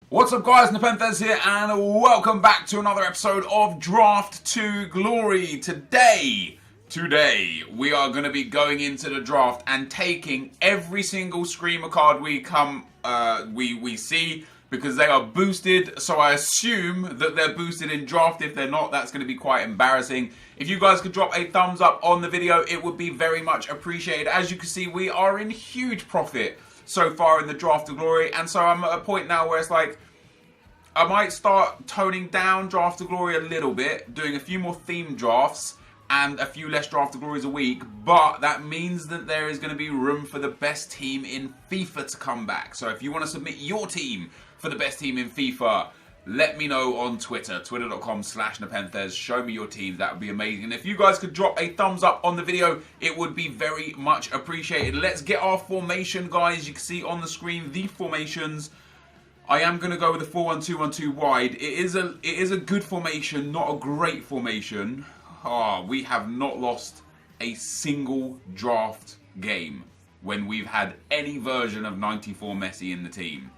What's up guys, NepentheZ here and welcome back to another episode of Draft to Glory. Today we are going to be going into the draft and taking every single screamer card we see because they are boosted. So I assume that they're boosted in draft. If they're not, that's going to be quite embarrassing. If you guys could drop a thumbs up on the video, it would be very much appreciated. As you can see, we are in huge profit so far in the Draft to Glory, and so I'm at a point now where it's like I might start toning down Draft to Glory a little bit, doing a few more themed drafts and a few less Draft to Glories a week, but that means that there is going to be room for the best team in FIFA to come back. So if you want to submit your team for the best team in FIFA, let me know on Twitter, twitter.com/NepentheZ. Show me your team, that would be amazing. And if you guys could drop a thumbs up on the video, it would be very much appreciated. Let's get our formation, guys. You can see on the screen the formations. I am going to go with the 4-1-2-1-2 wide. It is a good formation, not a great formation. We have not lost a single draft game when we've had any version of 94 Messi in the team.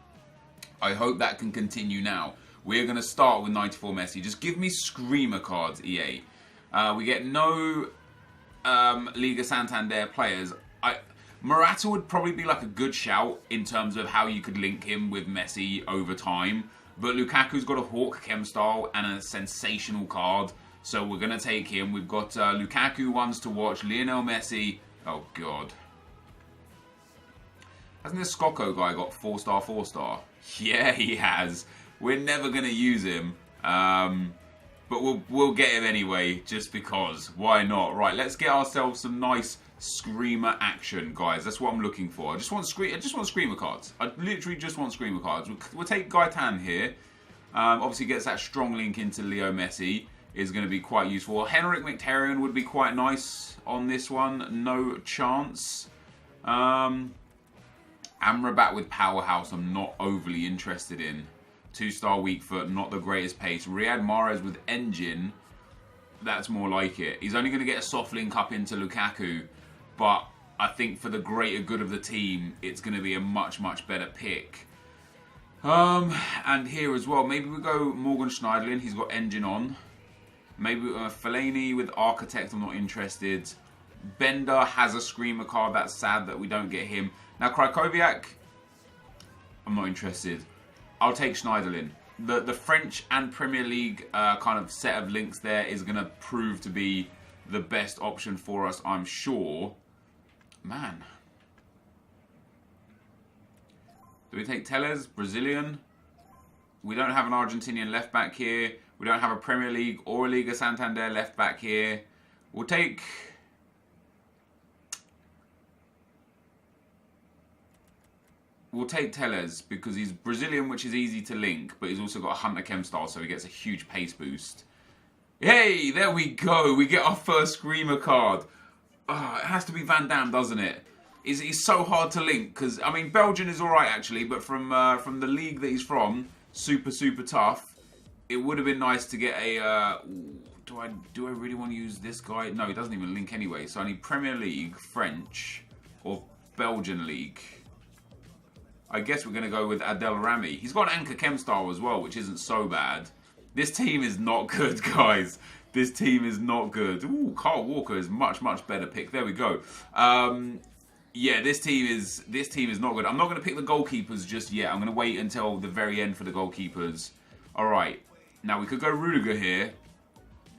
I hope that can continue now. We're going to start with 94 Messi. Just give me screamer cards, EA. We get no Liga Santander players. Morata would probably be like a good shout in terms of how you could link him with Messi over time. But Lukaku's got a Hawk Chem style and a sensational card. So we're going to take him. We've got Lukaku ones to watch. Lionel Messi. Oh, God. Hasn't this Scocco guy got 4-star, 4-star? Yeah, he has. We're never going to use him. But we'll get him anyway, just because. Why not? Right, let's get ourselves some nice screamer action, guys. That's what I'm looking for. I just want screamer cards. I literally just want screamer cards. We'll take Gaetan here. Obviously gets that strong link into Leo Messi. Is going to be quite useful. Henrik Mkhitaryan would be quite nice on this one. No chance. Amrabat with Powerhouse I'm not overly interested in. 2-star weak foot, not the greatest pace. Riyad Mahrez with Engine, that's more like it. He's only going to get a soft link up into Lukaku, but I think for the greater good of the team, it's going to be a much, much better pick. And here as well, maybe we go Morgan Schneiderlin. He's got Engine on. Maybe Fellaini with Architect, I'm not interested. Bender has a screamer card, that's sad that we don't get him. Now Krykowiak, I'm not interested. I'll take Schneiderlin. The French and Premier League kind of set of links there is going to prove to be the best option for us, I'm sure. Man. Do we take Tellez, Brazilian? We don't have an Argentinian left back here. We don't have a Premier League or a Liga Santander left back here. We'll take Tellez because he's Brazilian, which is easy to link, but he's also got a Hunter Chem style, so he gets a huge pace boost. Hey, there we go. We get our first screamer card. It has to be Van Damme, doesn't it? He's so hard to link because, I mean, Belgian is all right, actually, but from the league that he's from, super, super tough. It would have been nice to get a... do I really want to use this guy? No, he doesn't even link anyway. So I need Premier League, French, or Belgian League. I guess we're going to go with Adel Rami. He's got an Anchor Chem style as well, which isn't so bad. This team is not good, guys. This team is not good. Ooh, Carl Walker is much, much better pick. There we go. Yeah, this team is not good. I'm not going to pick the goalkeepers just yet. I'm going to wait until the very end for the goalkeepers. All right. Now, we could go Rudiger here.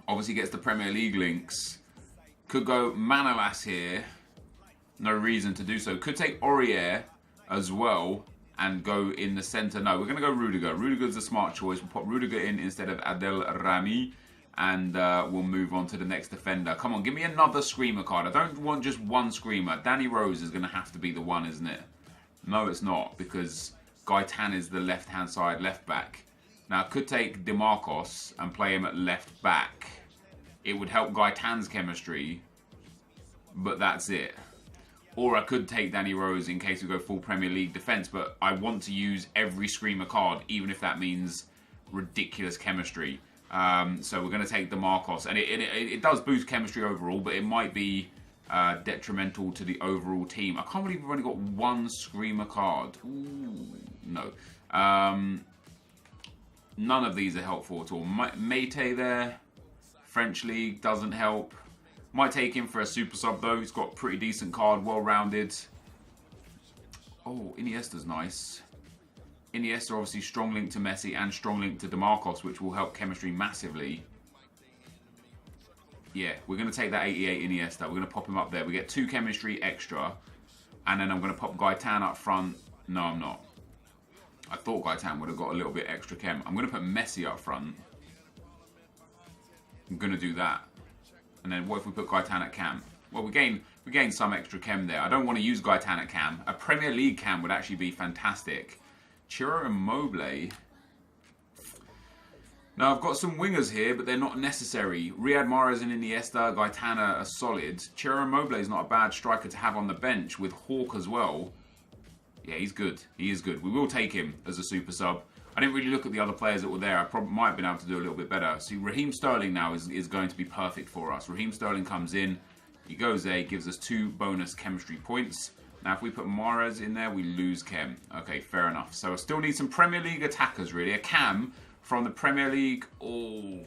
Obviously gets the Premier League links. Could go Manolas here. No reason to do so. Could take Aurier as well and go in the centre. No, we're going to go Rudiger. Rudiger's a smart choice. We'll put Rudiger in instead of Adel Rami. And we'll move on to the next defender. Come on, give me another screamer card. I don't want just one screamer. Danny Rose is going to have to be the one, isn't it? No, it's not, because Gaetan is the left-hand side left back. Now, I could take DeMarcos and play him at left back. It would help Gaetan's chemistry, but that's it. Or I could take Danny Rose in case we go full Premier League defence, but I want to use every screamer card, even if that means ridiculous chemistry. So we're going to take DeMarcos, and it does boost chemistry overall, but it might be detrimental to the overall team. I can't believe we've only got one screamer card. Ooh, no. None of these are helpful at all. Mate there. French League doesn't help. Might take him for a super sub though. He's got a pretty decent card, well rounded. Oh, Iniesta's nice. Iniesta obviously strong link to Messi and strong link to DeMarcos, which will help chemistry massively. Yeah, we're going to take that 88 Iniesta. We're going to pop him up there. We get 2 chemistry extra. And then I'm going to pop Gaetan up front. No, I'm not. I thought Gaetan would have got a little bit extra chem. I'm going to put Messi up front. I'm going to do that. And then what if we put Gaetan at cam? Well, we gain some extra chem there. I don't want to use Gaetan at cam. A Premier League cam would actually be fantastic. Chiro Immobile. Now, I've got some wingers here, but they're not necessary. Riyad Mahrez and Iniesta, Gaetan are solid. Chiro Immobile is not a bad striker to have on the bench with Hawk as well. Yeah, he's good. He is good. We will take him as a super sub. I didn't really look at the other players that were there. I probably might have been able to do a little bit better. See, Raheem Sterling now is going to be perfect for us. Raheem Sterling comes in. He goes there. He gives us 2 bonus chemistry points. Now, if we put Mahrez in there, we lose chem. Okay, fair enough. So I still need some Premier League attackers, really. A cam from the Premier League. Oh.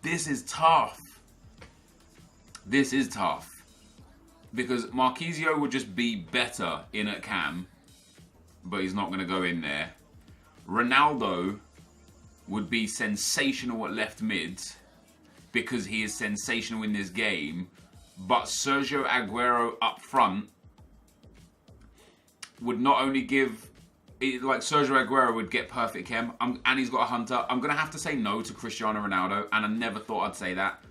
This is tough. This is tough. Because Marquisio would just be better in at cam, but he's not going to go in there. Ronaldo would be sensational at left mid, because he is sensational in this game. But Sergio Aguero up front would not only give... Like, Sergio Aguero would get perfect chem, and he's got a hunter. I'm going to have to say no to Cristiano Ronaldo, and I never thought I'd say that,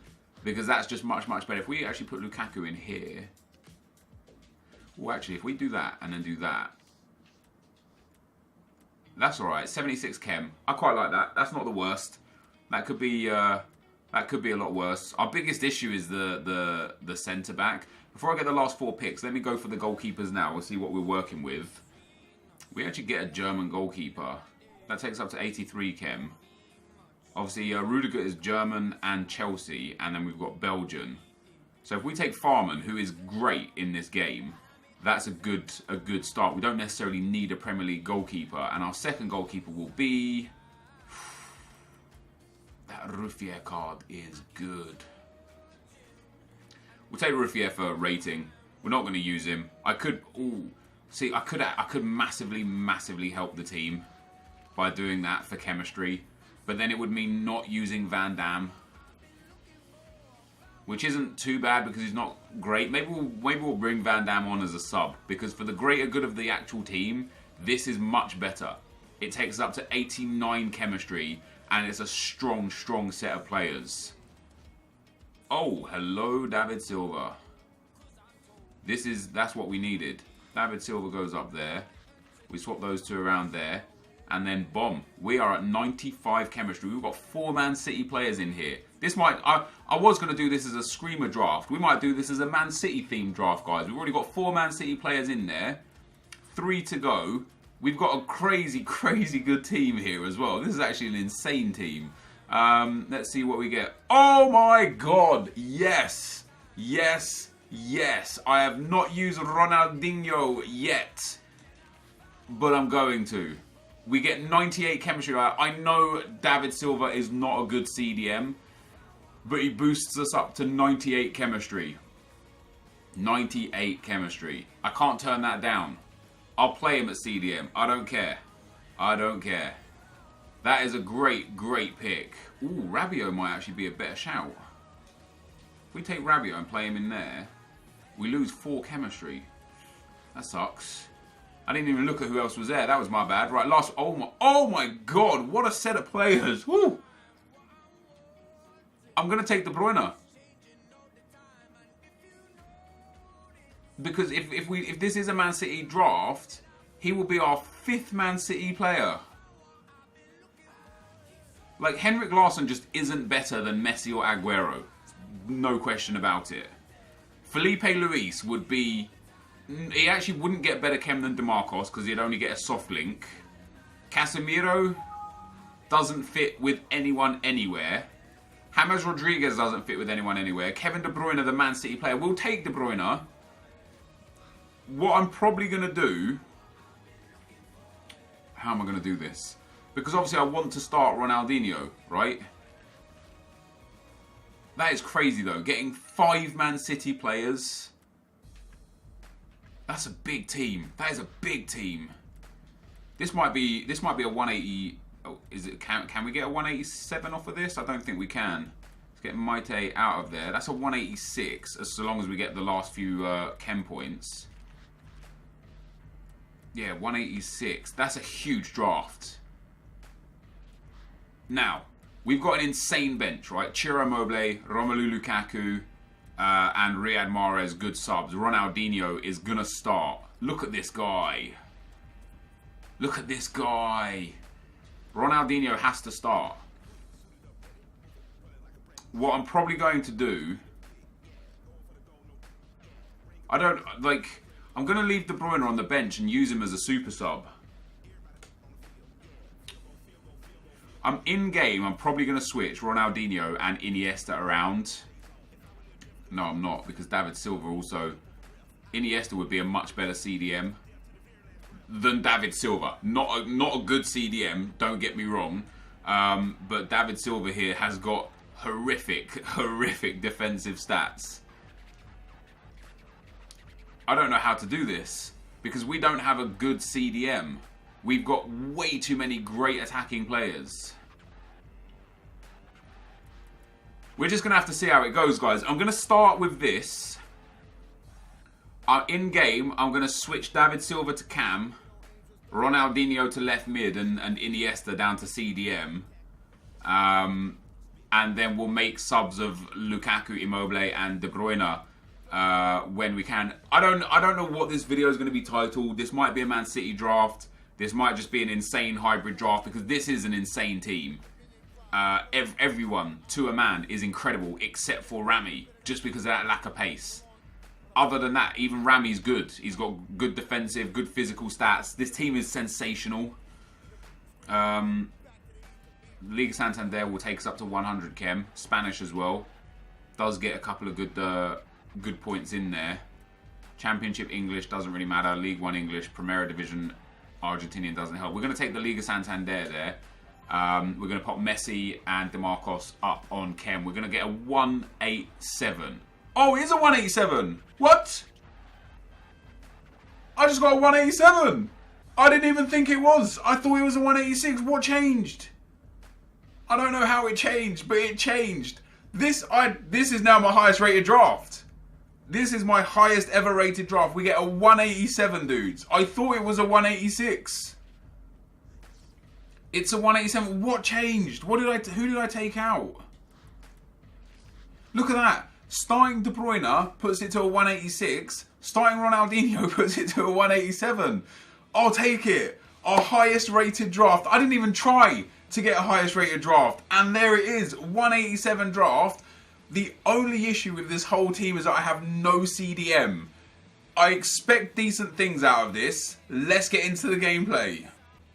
because that's just much, much better. If we actually put Lukaku in here... Well, actually, if we do that and then do that, that's all right. 76 chem. I quite like that. That's not the worst. That could be a lot worse. Our biggest issue is the centre back. Before I get the last 4 picks, let me go for the goalkeepers now. We'll see what we're working with. We actually get a German goalkeeper. That takes up to 83 chem. Obviously, Rudiger is German and Chelsea, and then we've got Belgian. So if we take Farman, who is great in this game, that's a good start. We don't necessarily need a Premier League goalkeeper. And our second goalkeeper will be... That Ruffier card is good. We'll take Ruffier for rating. We're not going to use him. I could... Ooh, see, I could massively, massively help the team by doing that for chemistry. But then it would mean not using Van Damme, which isn't too bad because he's not great. Maybe we'll bring Van Damme on as a sub, because for the greater good of the actual team, this is much better. It takes us up to 89 chemistry, and it's a strong, strong set of players. Oh, hello, David Silva. That's what we needed. David Silva goes up there. We swap those 2 around there. And then, bomb. We are at 95 chemistry. We've got 4 Man City players in here. This might... I was going to do this as a Screamer draft. We might do this as a Man City themed draft, guys. We've already got 4 Man City players in there. 3 to go. We've got a crazy, crazy good team here as well. This is actually an insane team. Let's see what we get. Oh my God! Yes! Yes! Yes! I have not used Ronaldinho yet, but I'm going to. We get 98 chemistry. I know David Silva is not a good CDM, but he boosts us up to 98 chemistry. 98 chemistry. I can't turn that down. I'll play him at CDM. I don't care. I don't care. That is a great, great pick. Ooh, Rabiot might actually be a better shout. If we take Rabiot and play him in there, we lose 4 chemistry. That sucks. I didn't even look at who else was there. That was my bad. Right, last... Oh my God. What a set of players. Woo. I'm going to take De Bruyne. Because if this is a Man City draft, he will be our 5th Man City player. Like, Henrik Larsson just isn't better than Messi or Aguero. No question about it. Felipe Luis would be... He actually wouldn't get better chem than DeMarcos because he'd only get a soft link. Casemiro doesn't fit with anyone anywhere. James Rodriguez doesn't fit with anyone anywhere. Kevin De Bruyne, the Man City player. We'll take De Bruyne. What I'm probably going to do... How am I going to do this? Because obviously I want to start Ronaldinho, right? That is crazy though. Getting 5 Man City players. That's a big team. That is a big team. This might be a 180. Oh, is it? Can we get a 187 off of this? I don't think we can. Let's get Maite out of there. That's a 186, as long as we get the last few chem points. Yeah, 186. That's a huge draft. Now, we've got an insane bench, right? Ciro Immobile, Romelu Lukaku, and Riyad Mahrez, good subs. Ronaldinho is going to start. Look at this guy. Look at this guy. Ronaldinho has to start. What I'm probably going to do... I'm going to leave De Bruyne on the bench and use him as a super sub. In game, I'm probably going to switch Ronaldinho and Iniesta around. No, I'm not, because David Silva also... Iniesta would be a much better CDM than David Silva. Not a good CDM, don't get me wrong. But David Silva here has got horrific defensive stats. I don't know how to do this, because we don't have a good CDM. We've got way too many great attacking players. We're just going to have to see how it goes, guys. I'm going to start with this. In game, I'm going to switch David Silva to cam, Ronaldinho to left mid, and Iniesta down to CDM. And then we'll make subs of Lukaku, Immobile, and De Bruyne when we can. I don't know what this video is going to be titled. This might be a Man City draft. This might just be an insane hybrid draft, because this is an insane team. Everyone, to a man, is incredible except for Rami, just because of that lack of pace. Other than that, even Rami's good. He's got good defensive, good physical stats. This team is sensational. Liga Santander will take us up to 100 chem. Spanish as well. Does get a couple of good points in there. Championship English doesn't really matter. League 1 English, Primera Division Argentinian doesn't help. We're going to take the Liga Santander there. We're going to pop Messi and DeMarcos up on chem. We're going to get a 187. Oh, it is a 187. What? I just got a 187. I didn't even think it was. I thought it was a 186. What changed? I don't know how it changed, but it changed. This is now my highest rated draft. This is my highest ever rated draft. We get a 187, dudes. I thought it was a 186. It's a 187. What changed? Who did I take out? Look at that. Starting De Bruyne puts it to a 186. Starting Ronaldinho puts it to a 187. I'll take it. Our highest rated draft. I didn't even try to get a highest rated draft. And there it is. 187 draft. The only issue with this whole team is that I have no CDM. I expect decent things out of this. Let's get into the gameplay.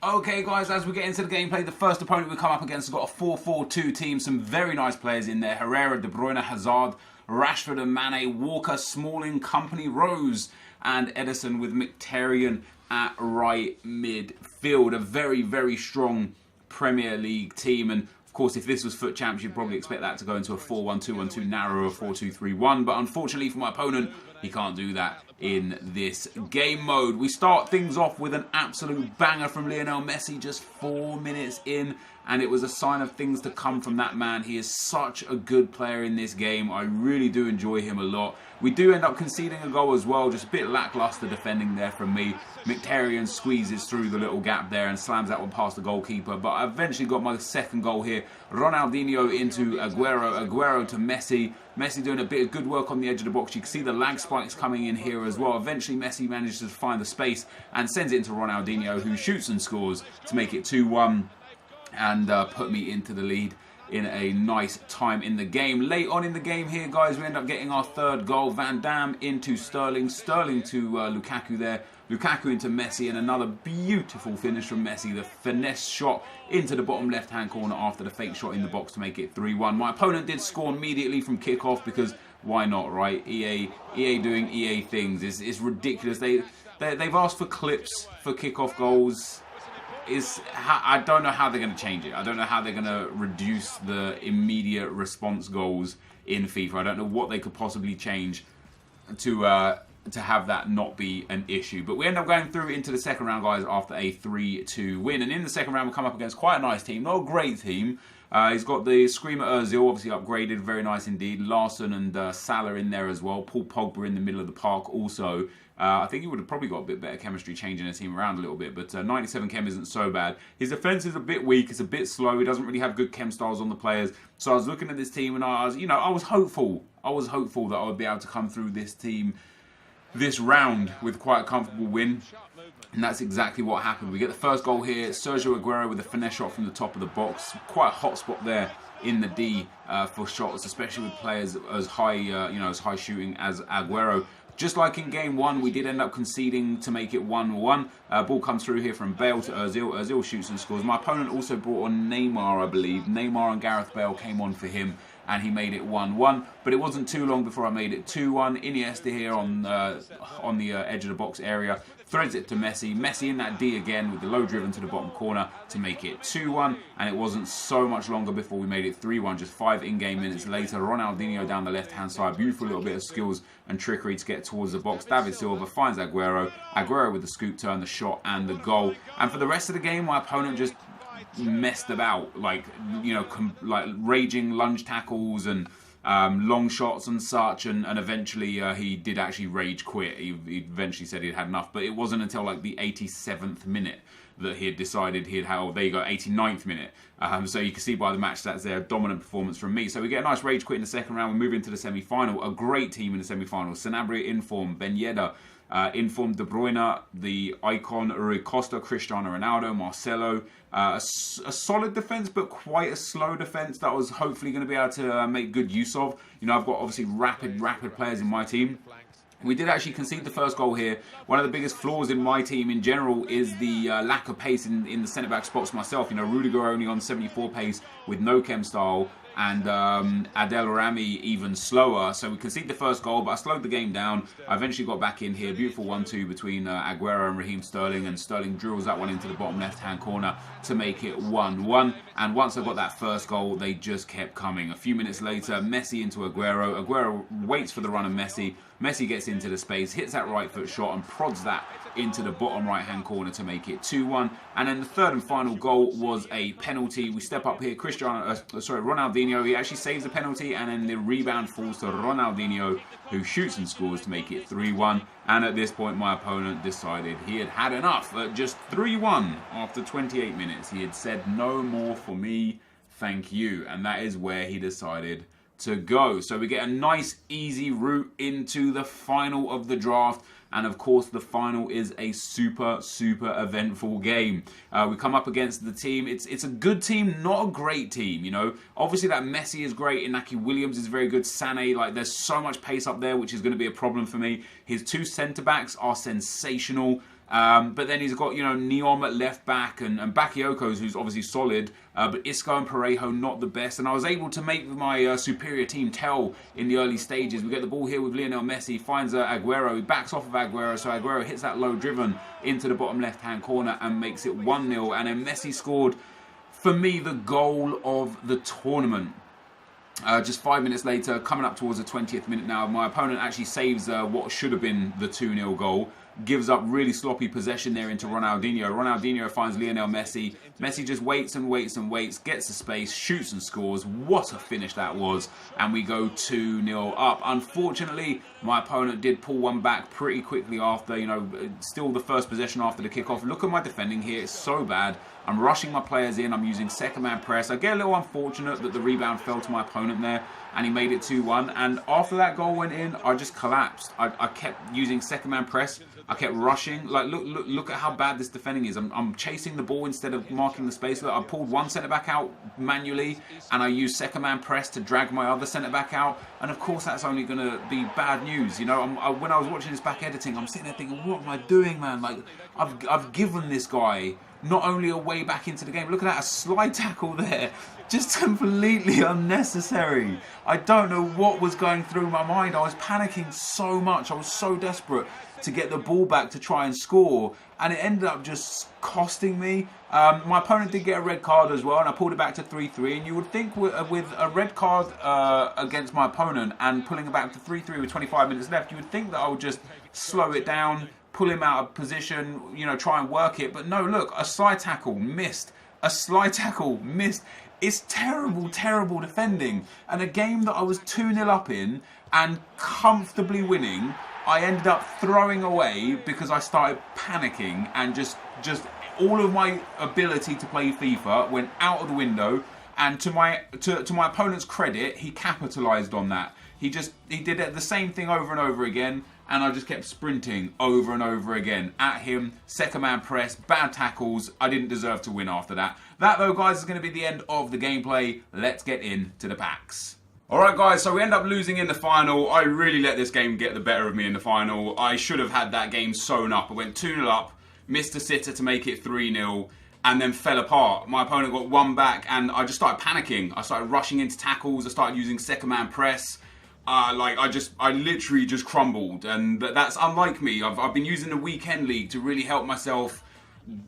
Okay guys, as we get into the gameplay, the first opponent we come up against has got a 4-4-2 team. Some very nice players in there. Herrera, De Bruyne, Hazard, Rashford and Mane, Walker, Smalling, Company, Rose, and Edison with Mkhitaryan at right midfield. A very strong Premier League team. And of course, if this was Foot Champs, you'd probably expect that to go into a 4-1-2-1-2, narrower 4-2-3-1. But unfortunately for my opponent, he can't do that in this game mode. We start things off with an absolute banger from Lionel Messi just 4 minutes in, and it was a sign of things to come from that man. He is such a good player in this game. I really do enjoy him a lot. We do end up conceding a goal as well, just a bit lackluster defending there from me. Mkhitaryan squeezes through the little gap there and slams that one past the goalkeeper, but I eventually got my second goal here. Ronaldinho into Aguero, Aguero to Messi. Messi doing a bit of good work on the edge of the box. You can see the lag spikes coming in here as well. Eventually Messi manages to find the space and sends it into Ronaldinho, who shoots and scores to make it 2-1 and put me into the lead in a nice time in the game. Late on in the game here, guys, we end up getting our third goal. Van Dam into Sterling, Sterling to Lukaku there, Lukaku into Messi, and another beautiful finish from Messi. The finesse shot into the bottom left-hand corner after the fake shot in the box to make it 3-1. My opponent did score immediately from kickoff, because why not, right? EA doing EA things. It's ridiculous. They've asked for clips for kickoff goals. I don't know how they're going to change it. I don't know how they're going to reduce the immediate response goals in FIFA. I don't know what they could possibly change to have that not be an issue. But we end up going through into the second round, guys, after a 3-2 win. And in the second round, we come up against quite a nice team. Not a great team. He's got the Screamer Ozil, obviously upgraded, very nice indeed. Larson and Salah in there as well. Paul Pogba in the middle of the park also. I think he would have probably got a bit better chemistry changing the team around a little bit, but 97 chem isn't so bad. His defense is a bit weak, it's a bit slow, he doesn't really have good chem styles on the players. So I was looking at this team and I was hopeful. I was hopeful that I would be able to come through this team this round with quite a comfortable win. And that's exactly what happened. We get the first goal here. Sergio Aguero with a finesse shot from the top of the box. Quite a hot spot there in the D for shots, especially with players as high, as high shooting as Aguero. Just like in game one, we did end up conceding to make it 1-1. Ball comes through here from Bale to Ozil. Ozil shoots and scores. My opponent also brought on Neymar, I believe. Neymar and Gareth Bale came on for him, and he made it 1-1. But it wasn't too long before I made it 2-1. Iniesta here on the edge of the box area. Threads it to Messi. Messi in that D again with the low driven to the bottom corner to make it 2-1. And it wasn't so much longer before we made it 3-1. Just 5 in-game minutes later. Ronaldinho down the left-hand side. Beautiful little bit of skills and trickery to get towards the box. David Silva finds Aguero. Aguero with the scoop turn, the shot and the goal. And for the rest of the game, my opponent just messed about, like raging lunge tackles and long shots and such, and eventually he did actually rage quit. He eventually said he'd had enough, but it wasn't until like the 87th minute that he had decided there you go, 89th minute. So you can see by the match stats there, dominant performance from me. So we get a nice rage quit in the second round. We move into the semi-final. A great team in the semi-final. Sanabria in form, Ben Yedder in form, De Bruyne, the icon, Rui Costa, Cristiano Ronaldo, Marcelo. A solid defence, but quite a slow defence that I was hopefully going to be able to make good use of. You know, I've got obviously rapid players in my team. We did actually concede the first goal here. One of the biggest flaws in my team in general is the lack of pace in the centre-back spots myself. You know, Rudiger only on 74 pace with no chem style, and Adel Rami even slower. So we conceded the first goal, but I slowed the game down. I eventually got back in here. Beautiful 1-2 between Aguero and Raheem Sterling, and Sterling drills that one into the bottom left-hand corner to make it 1-1. And once I got that first goal, they just kept coming. A few minutes later, Messi into Aguero. Aguero waits for the run of Messi. Messi gets into the space, hits that right foot shot and prods that into the bottom right hand corner to make it 2-1. And then the third and final goal was a penalty. We step up here, Ronaldinho, he actually saves the penalty, and then the rebound falls to Ronaldinho, who shoots and scores to make it 3-1. And at this point my opponent decided he had had enough at just 3-1 after 28 minutes. He had said no more for me, thank you. And that is where he decided to go. So we get a nice easy route into the final of the draft, and of course the final is a super eventful game. We come up against the team, it's a good team, not a great team, you know. Obviously that Messi is great, Inaki Williams is very good, Sané, like there's so much pace up there, which is going to be a problem for me. His two centre backs are sensational. But then he's got, you know, Neom at left back and Bakayoko's, who's obviously solid, but Isco and Parejo not the best. And I was able to make my superior team tell in the early stages. We get the ball here with Lionel Messi, finds Aguero, he backs off of Aguero, so Aguero hits that low driven into the bottom left hand corner and makes it 1-0. And then Messi scored, for me, the goal of the tournament. Just 5 minutes later, coming up towards the 20th minute now, my opponent actually saves what should have been the 2-0 goal. Gives up really sloppy possession there into Ronaldinho. Ronaldinho finds Lionel Messi. Messi just waits and waits and waits, gets the space, shoots and scores. What a finish that was. And we go 2-0 up. Unfortunately, my opponent did pull one back pretty quickly after, you know, still the first possession after the kickoff. Look at my defending here. It's so bad. I'm rushing my players in. I'm using second man press. I get a little unfortunate that the rebound fell to my opponent there, and he made it 2-1. And after that goal went in, I just collapsed. I kept using second man press. I kept rushing. Like, look at how bad this defending is. I'm chasing the ball instead of marking the space. Look, I pulled one centre back out manually, and I used second man press to drag my other centre back out. And of course, that's only going to be bad news. You know, when I was watching this back editing, I'm sitting there thinking, what am I doing, man? Like, I've given this guy not only a way back into the game. Look at that, a slide tackle there. Just completely unnecessary. I don't know what was going through my mind. I was panicking so much. I was so desperate to get the ball back to try and score. and it ended up just costing me. My opponent did get a red card as well, and I pulled it back to 3-3. And you would think with a red card against my opponent and pulling it back to 3-3 with 25 minutes left, you would think that I would just slow it down, pull him out of position, you know, try and work it. But no, look, a slide tackle missed. A slide tackle missed. It's terrible, terrible defending. And a game that I was 2-0 up in and comfortably winning, I ended up throwing away because I started panicking, and just all of my ability to play FIFA went out of the window. And to my opponent's credit, he capitalised on that. He did the same thing over and over again, and I just kept sprinting over and over again at him. Second man press, bad tackles. I didn't deserve to win after that. That though, guys, is going to be the end of the gameplay. Let's get into the packs. Alright guys, so we end up losing in the final. I really let this game get the better of me in the final. I should have had that game sewn up. I went 2-0 up, missed a sitter to make it 3-0, and then fell apart. My opponent got one back, and I just started panicking. I started rushing into tackles. I started using second man press. I literally just crumbled, and that's unlike me. I've been using the weekend league to really help myself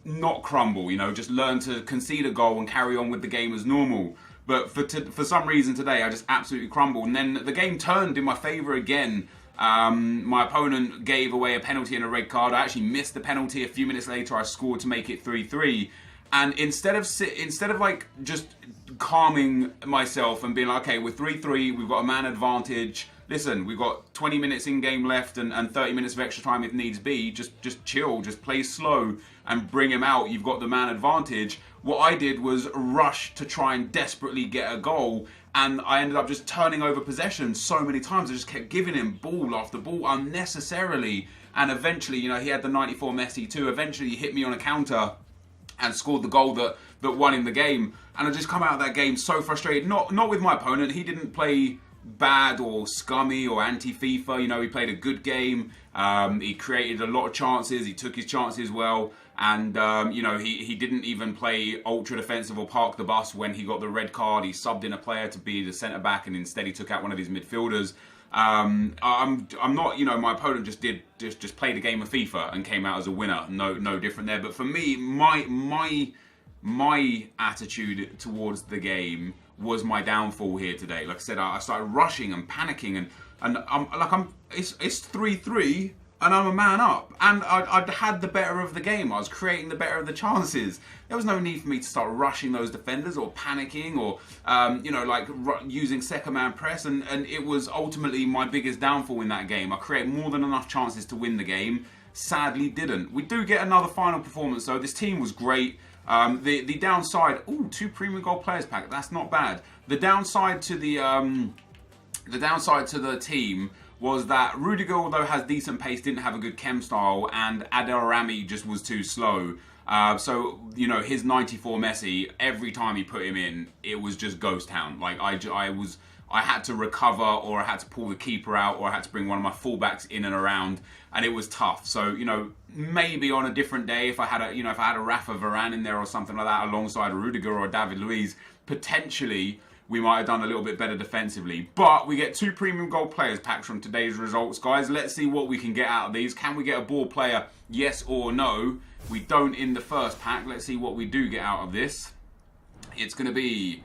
not crumble, you know, just learn to concede a goal and carry on with the game as normal. But for some reason today, I just absolutely crumbled. And then the game turned in my favour again. My opponent gave away a penalty and a red card. I actually missed the penalty. A few minutes later, I scored to make it 3-3. And instead of like just calming myself and being like, okay, we're 3-3, we've got a man advantage. Listen, we've got 20 minutes in game left and 30 minutes of extra time if needs be. Just chill, just play slow and bring him out. You've got the man advantage. What I did was rush to try and desperately get a goal, and I ended up just turning over possession so many times. I just kept giving him ball after ball unnecessarily, and eventually, you know, he had the 94 Messi too. Eventually he hit me on a counter and scored the goal that won him the game. And I just come out of that game so frustrated. Not with my opponent. He didn't play bad or scummy or anti-FIFA. You know, he played a good game. He created a lot of chances. He took his chances well. And, you know, he didn't even play ultra defensive or park the bus when he got the red card. He subbed in a player to be the centre-back, and instead he took out one of his midfielders. I'm not, you know, my opponent just played a game of FIFA and came out as a winner. No different there. But for me, my attitude towards the game was my downfall here today. Like I said, I started rushing and panicking, and it's 3-3. And I'm a man up, and I'd had the better of the game. I was creating the better of the chances. There was no need for me to start rushing those defenders or panicking or, you know, like using second man press. And it was ultimately my biggest downfall in that game. I created more than enough chances to win the game. Sadly, didn't. We do get another final performance though. This team was great. The downside, 2 premium gold players pack. That's not bad. The downside to the team was that Rudiger, although has decent pace, didn't have a good chem style, and Adelrami just was too slow. So, you know, his 94 Messi, every time he put him in, it was just ghost town. Like, I had to recover, or I had to pull the keeper out, or I had to bring one of my fullbacks in and around, and it was tough. So, you know, maybe on a different day, if I had a Rafa Varane in there or something like that, alongside Rudiger or David Luiz, potentially we might have done a little bit better defensively. But we get 2 premium gold players packs from today's results, guys. Let's see what we can get out of these. Can we get a ball player? Yes or no? We don't in the first pack. Let's see what we do get out of this. It's going to be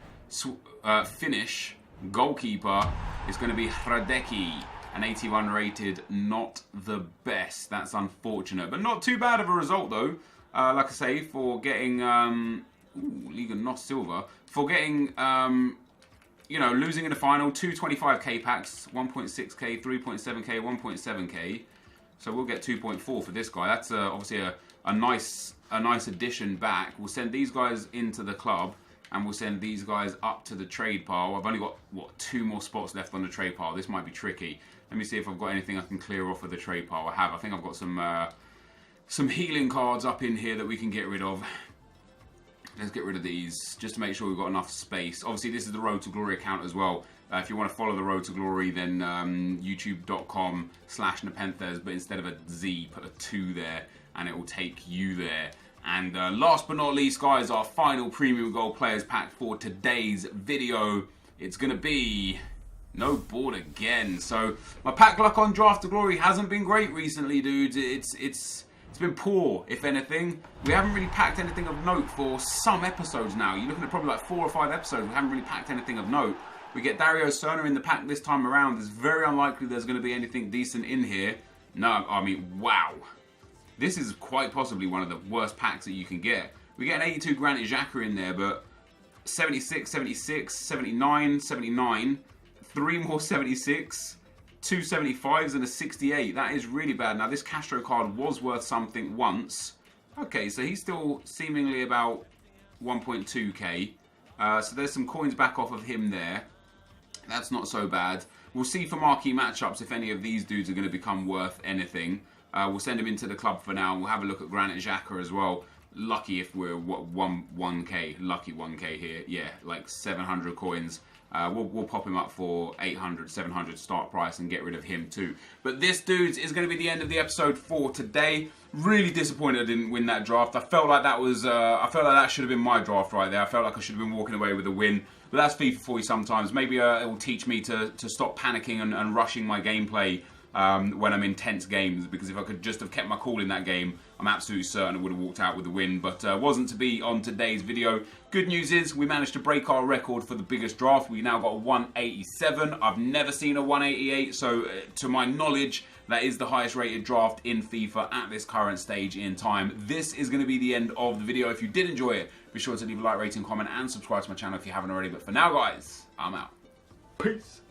Finnish goalkeeper. It's going to be Hradecki, an 81 rated. Not the best. That's unfortunate, but not too bad of a result though. Like I say, for getting Liga Nos Silva, for getting you know, losing in the final, 2 25k packs, 1.6k, 3.7k, 1.7k. So we'll get 2.4 for this guy. That's obviously a nice addition back. We'll send these guys into the club, and we'll send these guys up to the trade pile. I've only got, 2 more spots left on the trade pile. This might be tricky. Let me see if I've got anything I can clear off of the trade pile. I have. I think I've got some healing cards up in here that we can get rid of. Let's get rid of these, just to make sure we've got enough space. Obviously, this is the Road to Glory account as well. If you want to follow the Road to Glory, then youtube.com/NepentheZ, but instead of a Z, put a 2 there, and it will take you there. And last but not least, guys, our final premium gold players pack for today's video. It's going to be no board again. So my pack luck on Draft to Glory hasn't been great recently, dudes. It's It's been poor, if anything. We haven't really packed anything of note for some episodes now. You're looking at probably like 4 or 5 episodes. We haven't really packed anything of note. We get Dario Serna in the pack this time around. It's very unlikely there's going to be anything decent in here. No, I mean, wow. This is quite possibly one of the worst packs that you can get. We get an 82 Granit Xhaka in there, but 76, 76, 79, 79, 3 more 76, 2 75s and a 68. That is really bad. Now, this Castro card was worth something once. Okay, so he's still seemingly about 1.2k. So there's some coins back off of him there. That's not so bad. We'll see for marquee matchups if any of these dudes are going to become worth anything. We'll send him into the club for now, and we'll have a look at Granit Xhaka as well. Lucky if we're 1k, lucky 1k here. Yeah, like 700 coins. We'll pop him up for 800, 700 start price and get rid of him too. But this, dudes, is going to be the end of the episode for today. Really disappointed I didn't win that draft. I felt like that was, I felt like that should have been my draft right there. I felt like I should have been walking away with a win. But that's FIFA for you sometimes. Maybe it will teach me to stop panicking and rushing my gameplay when I'm in tense games, because if I could just have kept my cool in that game, I'm absolutely certain I would have walked out with a win, but wasn't to be on today's video. Good news is we managed to break our record for the biggest draft. We now got a 187. I've never seen a 188, so to my knowledge, that is the highest rated draft in FIFA at this current stage in time. This is going to be the end of the video. If you did enjoy it, be sure to leave a like, rating, comment, and subscribe to my channel if you haven't already. But for now, guys, I'm out. Peace.